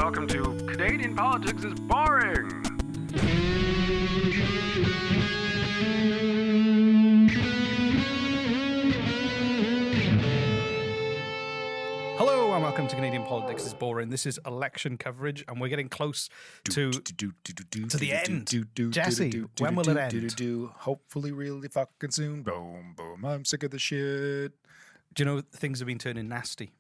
welcome to Canadian Politics is Boring. Hello and welcome to Canadian Politics is Boring. This is election coverage and we're getting close to the end. Jesse, when will it end? Hopefully really fucking soon. Boom, boom. I'm sick of the shit. Do you know things have been turning nasty?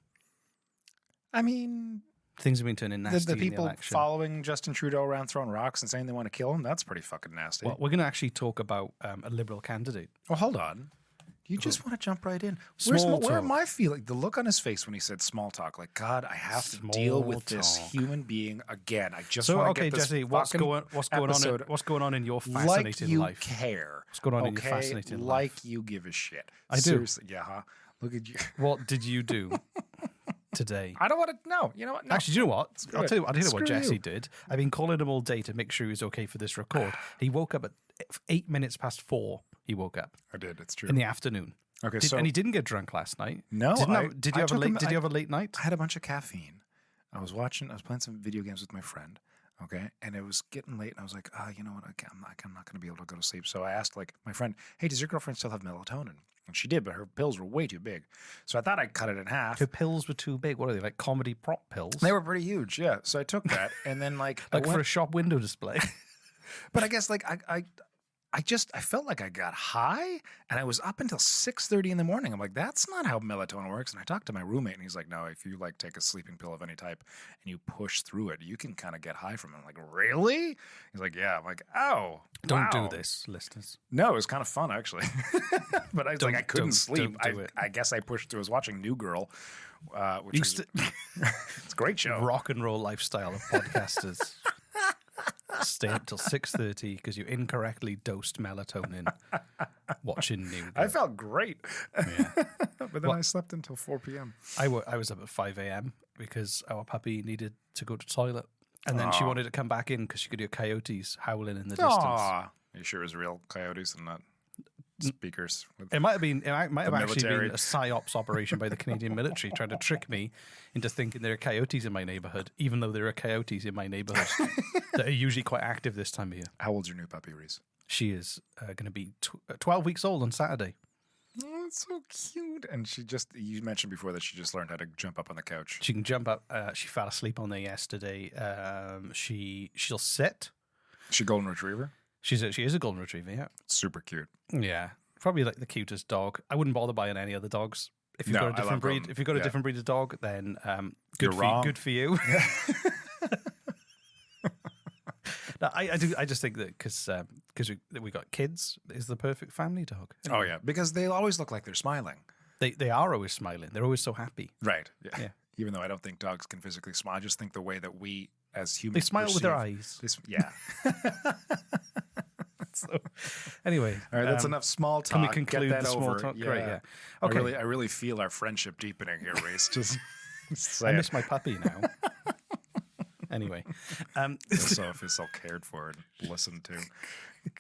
I mean, things have been turning nasty the people in the election. following Justin Trudeau around throwing rocks and saying they want to kill him, that's pretty fucking nasty. Well, we're going to actually talk about a Liberal candidate. Oh, hold on. You just want to jump right in. Where am I feeling? The look on his face when he said small talk, like, God, I have to deal with this human being again. I just want to get this Jesse, what's going on in your fascinating life? Like you care. What's going on in your fascinating life? Like you give a shit. I do. Seriously, yeah, huh? Look at you. What did you do today? I don't want to know. You know what? No. Actually, do you know what? I'll tell you what Jesse you. did. I've been calling him all day to make sure he was okay for this record. He woke up at 8 minutes past 4. He woke up. I did. It's true. In the afternoon. Okay, and he didn't get drunk last night. No, did you have a late night? I had a bunch of caffeine. I was playing some video games with my friend. Okay, and it was getting late, and I was like, you know what? I'm not going to be able to go to sleep. So I asked like my friend, hey, does your girlfriend still have melatonin? And she did, but her pills were way too big. So I thought I'd cut it in half. Her pills were too big. What are they, like comedy prop pills? They were pretty huge, yeah. So I took that, and then like for a shop window display. But I guess like I felt like I got high, and I was up until 6:30 in the morning. I'm like, that's not how melatonin works. And I talked to my roommate, and he's like, no, if you like take a sleeping pill of any type and you push through it, you can kind of get high from it. I'm like, really? He's like, yeah. I'm like, oh, don't do this, listeners. No, it was kind of fun actually. But I was like, I couldn't sleep. Don't do it. I guess I pushed through. I was watching New Girl, which is it's a great show. Rock and roll lifestyle of podcasters. Stay up till 6:30 because you incorrectly dosed melatonin watching New Girl. I felt great. Yeah. But then I slept until 4 p.m. I was up at 5 a.m. because our puppy needed to go to the toilet. And then she wanted to come back in because she could hear coyotes howling in the distance. Are you sure it was real coyotes and not speakers? It might have actually been a psyops operation by the Canadian military trying to trick me into thinking there are coyotes in my neighborhood, even though there are coyotes in my neighborhood that are usually quite active this time of year. How old's your new puppy, Reese? She is going to be 12 weeks old on Saturday. Oh, it's so cute. And you mentioned before that she just learned how to jump up on the couch. She can jump up. She fell asleep on there yesterday. She'll sit. Is she a golden retriever? She is a golden retriever, yeah. Super cute. Yeah. Probably like the cutest dog. I wouldn't bother buying any other dogs. If you've got a different breed, if you've got a different breed of dog, then good for you. Yeah. No, I just think that because we got kids is the perfect family dog. Oh yeah, because they always look like they're smiling. They are always smiling. They're always so happy. Right. Yeah. Even though I don't think dogs can physically smile, I just think the way that we as humans they smile with their eyes. Yeah. So, anyway, all right, that's enough small talk. Can we conclude Get that the small over. talk? Yeah. Great, yeah. Okay. I really feel our friendship deepening here, Reese. Just I miss my puppy now. Anyway, so feel so cared for and listened to.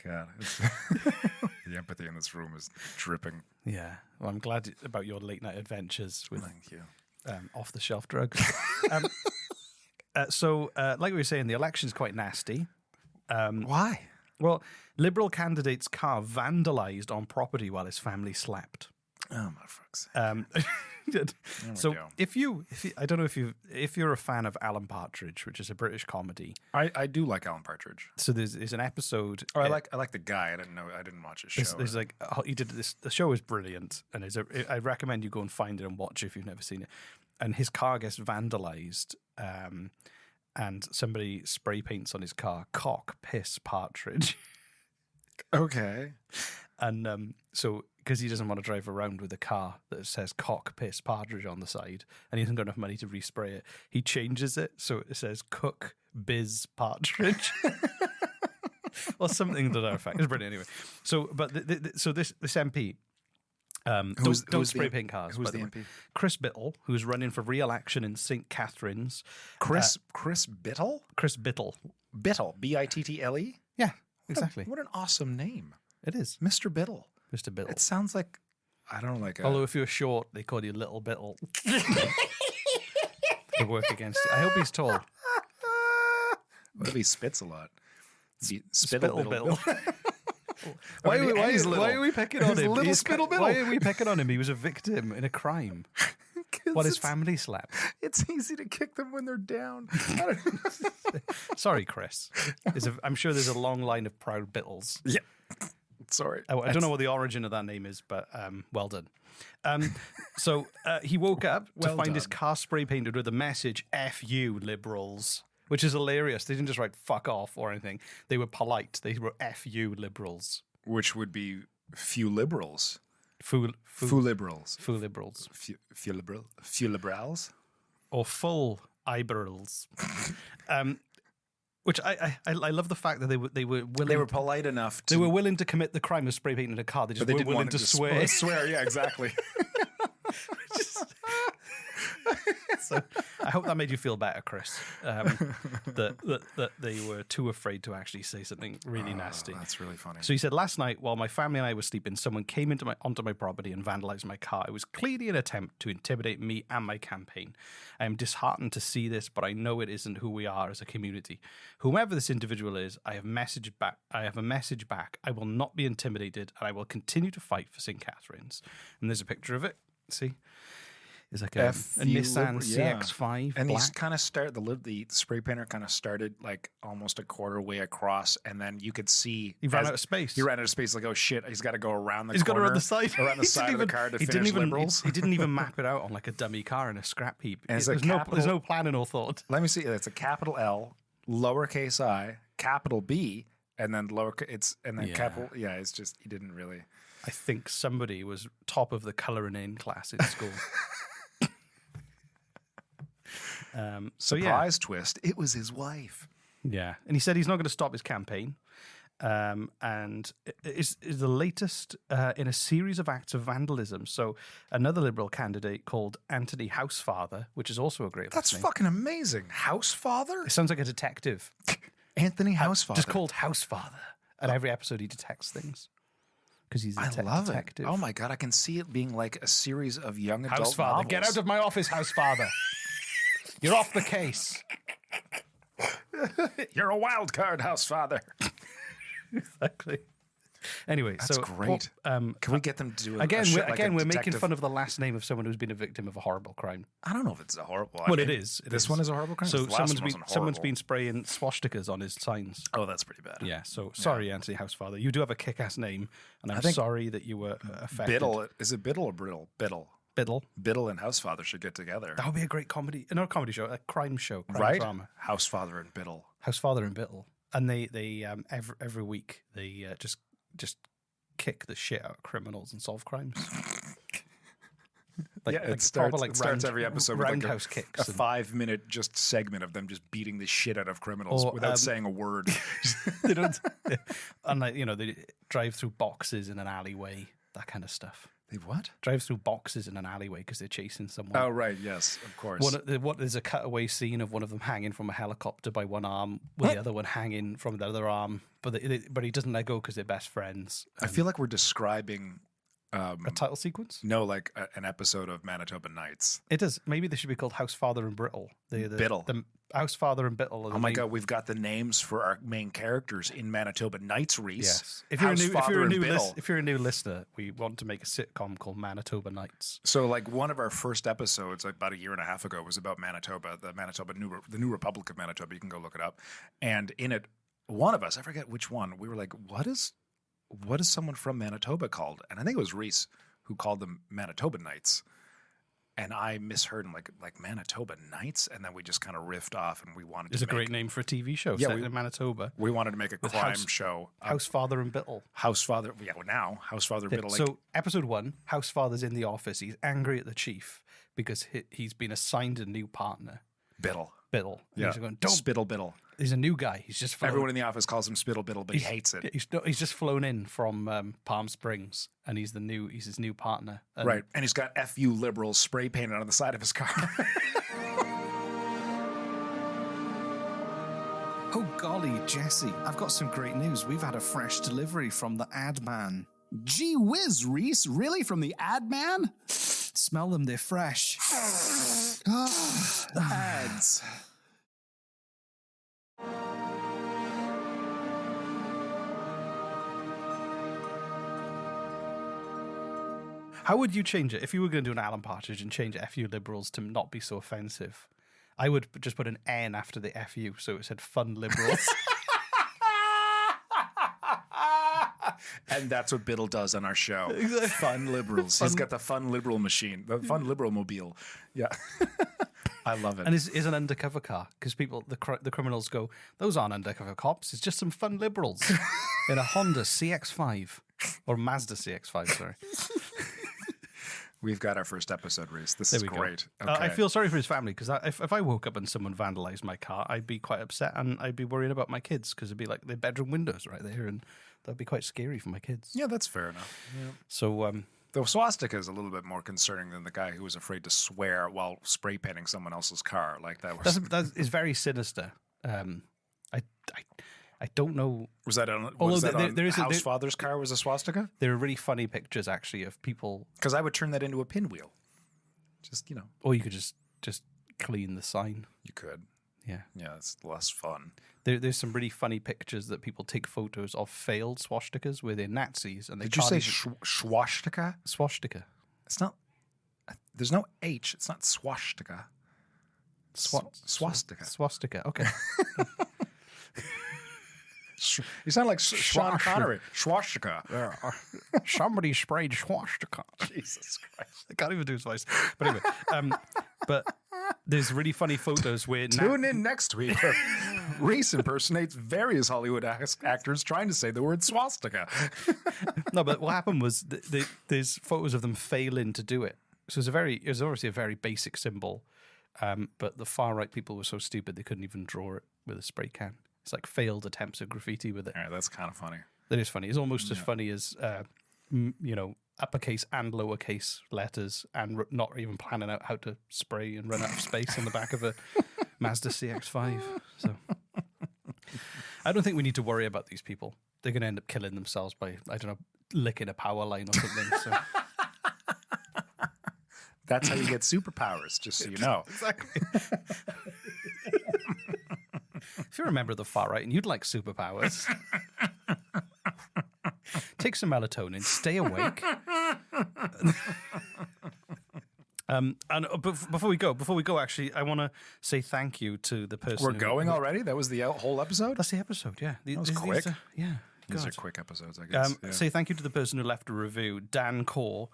God, the empathy in this room is dripping. Yeah, well, I'm glad about your late night adventures with Thank you. Off the shelf drugs. So, like we were saying, the election's quite nasty. Why? Well, Liberal candidate's car vandalised on property while his family slept. Oh my fuck's sake! So if I don't know if you're a fan of Alan Partridge, which is a British comedy. I do like Alan Partridge. So there's an episode. Oh, I like the guy. I didn't watch his show. There's like he did this. The show is brilliant, and I recommend you go and find it and watch it if you've never seen it. And his car gets vandalised, and somebody spray paints on his car "Cock Piss Partridge." Okay. And so, because he doesn't want to drive around with a car that says "Cock Piss Partridge" on the side, and he hasn't got enough money to respray it, he changes it so it says "Cook Biz Partridge." Or something to that effect. It's brilliant anyway. So, but so this MP. Don't spray paint cars. Who's the MP? Chris Biddle, who's running for re-election in St. Catharines. Chris Biddle? Chris Biddle. Bittle. Bittle? Yeah, exactly. What an awesome name. It is. Mr. Biddle. Mr. Biddle. It sounds like, I don't know, like a... Although if you're short, they call you Little Biddle. To work against it. I hope he's tall. What if he spits a lot? Spittle Bill. Why Why are we picking on He's him? little Spittle Bill. Why are we picking on him? He was a victim in a crime. What his family slept. It's easy to kick them when they're down. Sorry, Chris. I'm sure there's a long line of proud Bittles. Yeah. Sorry. I don't know what the origin of that name is, but well done. So he woke up to find his car spray painted with the message, F you, liberals, which is hilarious. They didn't just write fuck off or anything. They were polite. They wrote F you, liberals. Which would be few liberals. Foo liberals. Foo liberals. Few liberals. Or full liberals. Which I love the fact that they were willing. They were polite enough. They were willing to commit the crime of spray painting a car. They just weren't willing to swear. Swear, yeah, exactly. So I hope that made you feel better, Chris. That they were too afraid to actually say something really nasty. That's really funny. So he said, last night while my family and I were sleeping, someone came onto my property and vandalized my car. It was clearly an attempt to intimidate me and my campaign. I am disheartened to see this, but I know it isn't who we are as a community. Whomever this individual is, I have a message back. I will not be intimidated, and I will continue to fight for St. Catherine's. And there's a picture of it. See? It's like a Nissan CX-5. And black. he's kind of the spray painter kind of started like almost a quarter way across, and then you could see He ran out of space. He ran out of space. Like, oh shit, he's got to go around the corner. He's got around the side. Around the side of the car to finish liberals. He didn't even map it out on like a dummy car in a scrap heap. And There's no planning or thought. Let me see. It's a capital L, lowercase I, capital B, and then capital. Yeah, it's just he didn't really. I think somebody was top of the colouring in class in school. Surprise twist, it was his wife. Yeah, and he said he's not going to stop his campaign, and is the latest in a series of acts of vandalism. So another Liberal candidate called Anthony Housefather, which is also a great That's name. fucking amazing. Housefather? It sounds like a detective. Anthony Housefather. Just called Housefather. And every episode he detects things. Because he's a detective. Oh my God, I can see it being like a series of young adult Housefather, novels. get out of my office, Housefather. You're off the case. You're a wild card, Housefather. Exactly. Anyway, that's great. Can we get them to do we're making fun of the last name of someone who's been a victim of a horrible crime. I don't know if it's a horrible. Well, it is. This one is a horrible crime. So someone's been spraying swastikas on his signs. Oh, that's pretty bad. Yeah. So sorry, Anthony Housefather. You do have a kick-ass name, and I'm sorry that you were affected. Biddle, is it Biddle or Brittle? Biddle. Biddle and Housefather should get together. That would be a great comedy, not a comedy show, a crime show, drama. Housefather and Biddle. Housefather and Biddle, and they every week they just kick the shit out of criminals and solve crimes. It starts every episode with roundhouse kicks. A 5-minute just segment of them just beating the shit out of criminals without saying a word. They don't, and they drive through boxes in an alleyway, that kind of stuff. They what? Drive through boxes in an alleyway because they're chasing someone. Oh, right. Yes, of course. There's a cutaway scene of one of them hanging from a helicopter by one arm with the other one hanging from the other arm. But he doesn't let go because they're best friends. I feel like we're describing... a title sequence? No, like an episode of Manitoba Nights. It does. Maybe they should be called Housefather and Brittle. Biddle. The Housefather and Biddle. Oh my God, we've got the names for our main characters in Manitoba Nights, Reese. Yes. If you're a new listener, we want to make a sitcom called Manitoba Nights. So, like, one of our first episodes, about a year and a half ago, was about Manitoba, the New Republic of Manitoba. You can go look it up. And in it, one of us, I forget which one, we were like, what is someone from Manitoba called? And I think it was Reese who called them Manitoba Nights. And I misheard him like Manitoba Nights. And then we just kind of riffed off and we wanted It's a great name for a TV show set in Manitoba. We wanted to make a crime show. Housefather and Biddle. Housefather and Biddle. So episode 1, Housefather's in the office. He's angry at the chief because he's been assigned a new partner. Biddle. And he's going, don't Spittle Biddle. He's a new guy. He's just flown. Everyone in the office calls him Spittle Biddle, but he hates it. He's just flown in from Palm Springs, and he's his new partner. Right, and he's got "FU liberals" spray painted on the side of his car. Oh golly, Jesse, I've got some great news. We've had a fresh delivery from the ad man. Gee whiz, Reese, really? From the ad man? Smell them, they're fresh. The ads. How would you change it if you were going to do an Alan Partridge and change "F you liberals" to not be so offensive? I would just put an N after the "FU" so it said "fun liberals." And that's what Biddle does on our show. Exactly. Fun liberals. He's got the fun liberal machine, the fun liberal mobile. Yeah. I love it. And is an undercover car because the criminals go, those aren't undercover cops. It's just some fun liberals in a Honda CX-5 or Mazda CX-5. Sorry. We've got our first episode, Reese. This is great. Okay. I feel sorry for his family because if I woke up and someone vandalized my car, I'd be quite upset and I'd be worried about my kids because it'd be like their bedroom windows right there, and that'd be quite scary for my kids. Yeah, that's fair enough. Yeah. So the swastika is a little bit more concerning than the guy who was afraid to swear while spray painting someone else's car. Like that was that is very sinister. I don't know. Was that on? There is House Father's car was a swastika? There are really funny pictures actually of people. Because I would turn that into a pinwheel. Just Or you could just clean the sign. You could. Yeah. Yeah, it's less fun. There's some really funny pictures that people take photos of failed swastikas where they're Nazis and they. Did you say swastika? Swastika. It's not. There's no H. It's not swastika. Swastika. Swastika. Okay. You sound like Sean Connery. Swastika. Somebody sprayed swastika. Jesus Christ. I can't even do his voice. But anyway, but there's really funny photos where... Tune in next week. Reese impersonates various Hollywood actors trying to say the word swastika. No, but what happened was there's photos of them failing to do it. So it was obviously a very basic symbol, but the far-right people were so stupid they couldn't even draw it with a spray can. It's like failed attempts at graffiti with it. All right, that's kind of funny. That is funny. It's almost as funny as, uppercase and lowercase letters and not even planning out how to spray and run out of space on the back of a Mazda CX-5. So I don't think we need to worry about these people. They're going to end up killing themselves by, I don't know, licking a power line or something. So. That's how you get superpowers, just so you know. Exactly. If you're a member of the far right and you'd like superpowers, take some melatonin, stay awake. And before we go, actually, I want to say thank you to the person. We're going already? That was the whole episode? That's the episode, yeah. That was quick. These are quick episodes, I guess. Say thank you to the person who left a review, Dan Core.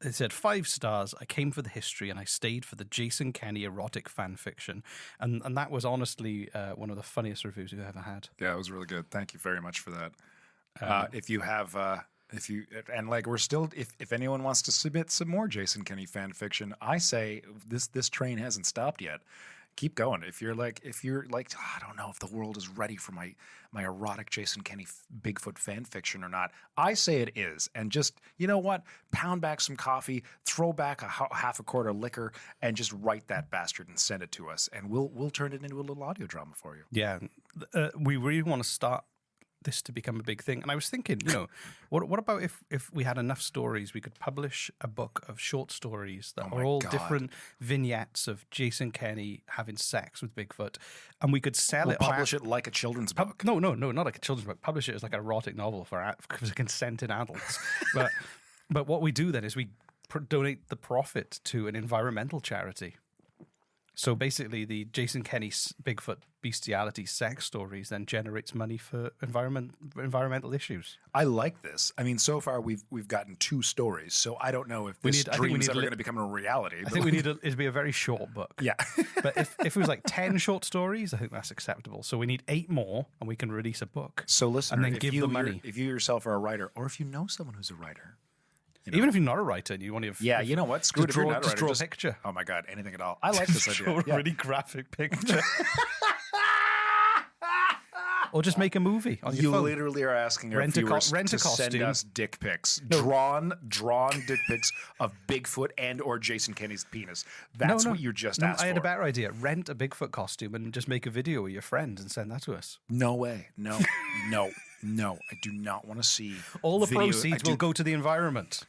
It said 5 stars. I came for the history and I stayed for the Jason Kenney erotic fan fiction, and that was honestly one of the funniest reviews we've ever had. Yeah, it was really good. Thank you very much for that. If you have, we're still, if anyone wants to submit some more Jason Kenney fan fiction, I say this train hasn't stopped yet. Keep going. If you're like, I don't know if the world is ready for my erotic Jason Kenney Bigfoot fan fiction or not. I say it is. And just, you know what? Pound back some coffee, throw back half a quart of liquor, and just write that bastard and send it to us. And we'll turn it into a little audio drama for you. Yeah. We really want to start this to become a big thing. And I was thinking, what about if we had enough stories, we could publish a book of short stories that are all different vignettes of Jason Kenney having sex with Bigfoot, and we could sell it. Publish it like a children's book. No, not like a children's book. Publish it as like an erotic novel for consenting adults. But what we do then is we donate the profit to an environmental charity. So basically, the Jason Kenney Bigfoot bestiality sex stories then generates money for environmental issues. I like this. I mean, so far we've gotten 2 stories, so I don't know if this dream is ever going to become a reality. I think we need it to be a very short book. Yeah. But if it was like 10 short stories, I think that's acceptable. So we need 8 more, and we can release a book. So listen, and then give the money. If you yourself are a writer, or if you know someone who's a writer. Even if you're not a writer and you want to... Yeah, you know what? Screw it if you're not a writer. Draw a picture. Oh my God, anything at all. I like this idea. Draw a really graphic picture. Or just make a movie on your phone. You literally are asking our viewers to send us dick pics. No. Drawn dick pics of Bigfoot and or Jason Kenney's penis. That's what you just asked for. I had a better idea. Rent a Bigfoot costume and just make a video with your friend and send that to us. No way. No. I do not want to see all the proceeds will go to the environment.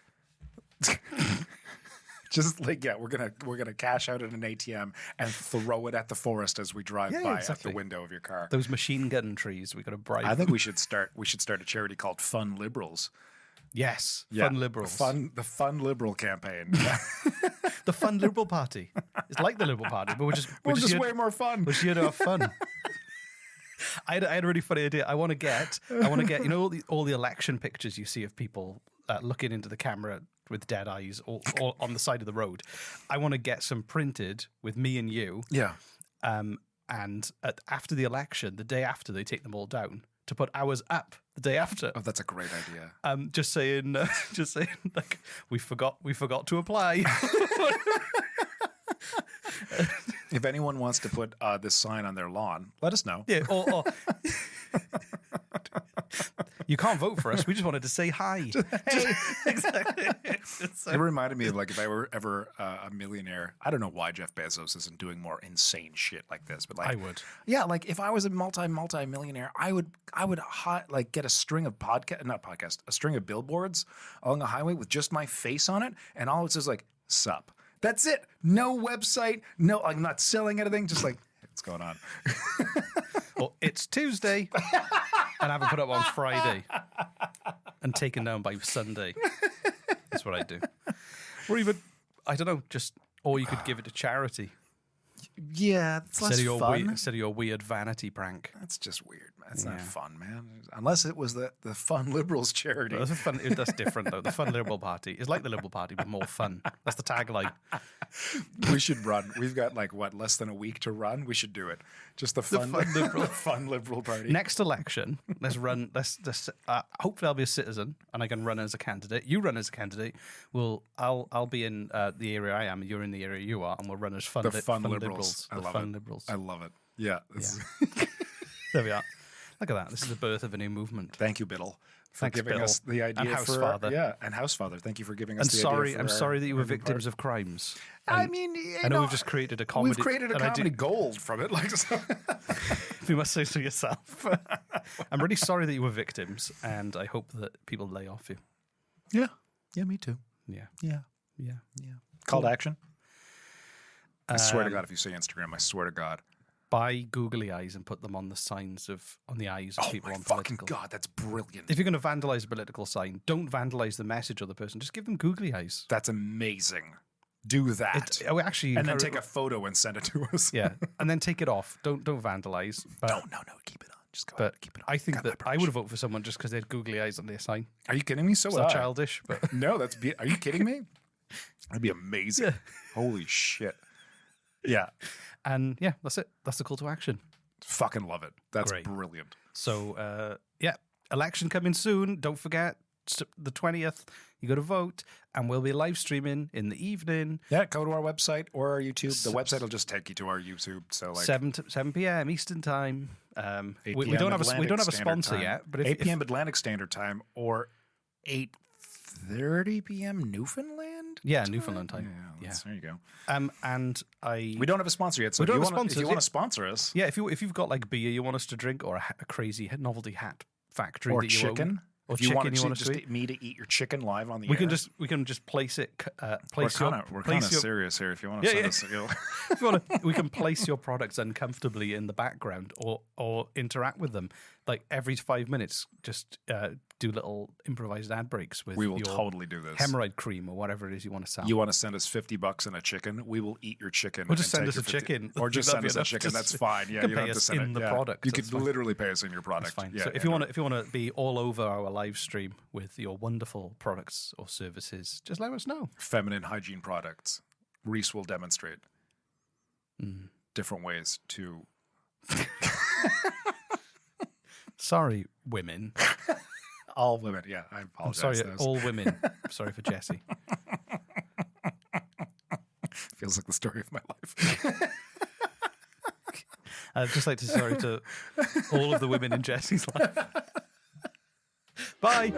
Just like, we're gonna cash out at an ATM and throw it at the forest as we drive by out the window of your car. Those machine gun trees, we got to bribe. I think we should start a charity called Fun Liberals. Yes, Yeah, fun liberals. The fun liberal campaign. The fun Liberal Party. It's like the Liberal Party, but we're just way more fun. We're just here to have fun. I had a really funny idea. I want to get all the election pictures you see of people looking into the camera with dead eyes or on the side of the road. I want to get some printed with me and you. Yeah. And after the election, the day after, they take them all down to put ours up the day after. Oh, that's a great idea. Just saying, like we forgot to apply. If anyone wants to put this sign on their lawn, let us know. Yeah, or you can't vote for us. We just wanted to say hi. Hey, exactly. It reminded me of like if I were ever a millionaire. I don't know why Jeff Bezos isn't doing more insane shit like this, but like I would. Yeah, like if I was a multi-millionaire, I would like get a string of a string of billboards along the highway with just my face on it, and all it says like "sup." That's it. No website. No, I'm not selling anything. Just like what's going on. Well, it's Tuesday, and I haven't put up on Friday, and taken down by Sunday. That's what I do. Or even, I don't know, or you could give it to charity. Yeah, it's less fun. Instead of your weird vanity prank. That's just weird, man. It's not fun, man. Unless it was the Fun Liberals charity. Well, that's different, though. The Fun Liberal Party is like the Liberal Party, but more fun. That's the tagline. We should run. We've got less than a week to run. We should do it. Just the Fun Liberal, Fun Liberal Party. Next election, let's run. Hopefully, I'll be a citizen and I can run as a candidate. You run as a candidate. I'll be in the area I am. You're in the area you are, and we'll run as fun liberals. I love it. Liberals. I love it. Yeah. There we are. Look at that. This is the birth of a new movement. Thank you, Biddle, for Thanks, giving Biddle. us the idea. And Housefather. And Housefather. Thank you for giving us And the sorry, idea. I'm sorry that you were victims of crimes. I mean, I know we've just created a comedy. We've created a comedy gold from it. Like, so. You must say so yourself. I'm really sorry that you were victims, and I hope that people lay off you. Yeah. Yeah, me too. Yeah. Yeah. Yeah. Yeah. Call to action. I swear to God, if you say Instagram, I swear to God. Buy googly eyes and put them on the eyes of people on fucking political. God, that's brilliant. If you're going to vandalize a political sign, don't vandalize the message of the person. Just give them googly eyes. That's amazing. Do that. And then take a photo and send it to us. Yeah, and then take it off. Don't vandalize. But, no, keep it on. Just go ahead, keep it on. I think that I would vote for someone just because they had googly eyes on their sign. Are you kidding me? So It's not childish, but no, are you kidding me? That'd be amazing. Yeah. Holy shit. Yeah. And yeah, that's it. That's the call to action. Fucking love it. That's Great. Brilliant. So, election coming soon. Don't forget, the 20th, you got to vote, and we'll be live streaming in the evening. Yeah, go to our website or our YouTube. The website will just take you to our YouTube. So like 7 p.m. Eastern time. 8 we don't have a sponsor time. yet, but 8 p.m. Atlantic Standard Time or 8:30 p.m. Newfoundland. Yeah, Newfoundland time. Yeah, there you go. And we don't have a sponsor yet, so if you want to sponsor us, yeah, if you've got like beer you want us to drink or a crazy novelty hat factory or that you chicken. own, or if you chicken want me to eat your chicken live on the air, we can just place it. We're kind of serious here. If you want to send us, if you want to, we can place your products uncomfortably in the background or interact with them. Like every 5 minutes, just do little improvised ad breaks with. We will your totally do this. Hemorrhoid cream or whatever it is you want to sell. You want to send us $50 and a chicken? We will eat your chicken. Or just send us a chicken, or just send us a chicken. That's fine. Yeah, you don't have to send in the product. You could literally pay us in your product. That's fine. Yeah, so if you want to be all over our live stream with your wonderful products or services, just let us know. Feminine hygiene products. Reese will demonstrate different ways to. Sorry, women. All women, yeah. I apologize. I'm sorry, all women. Sorry for Jesse. Feels like the story of my life. I'd just like to say sorry to all of the women in Jesse's life. Bye.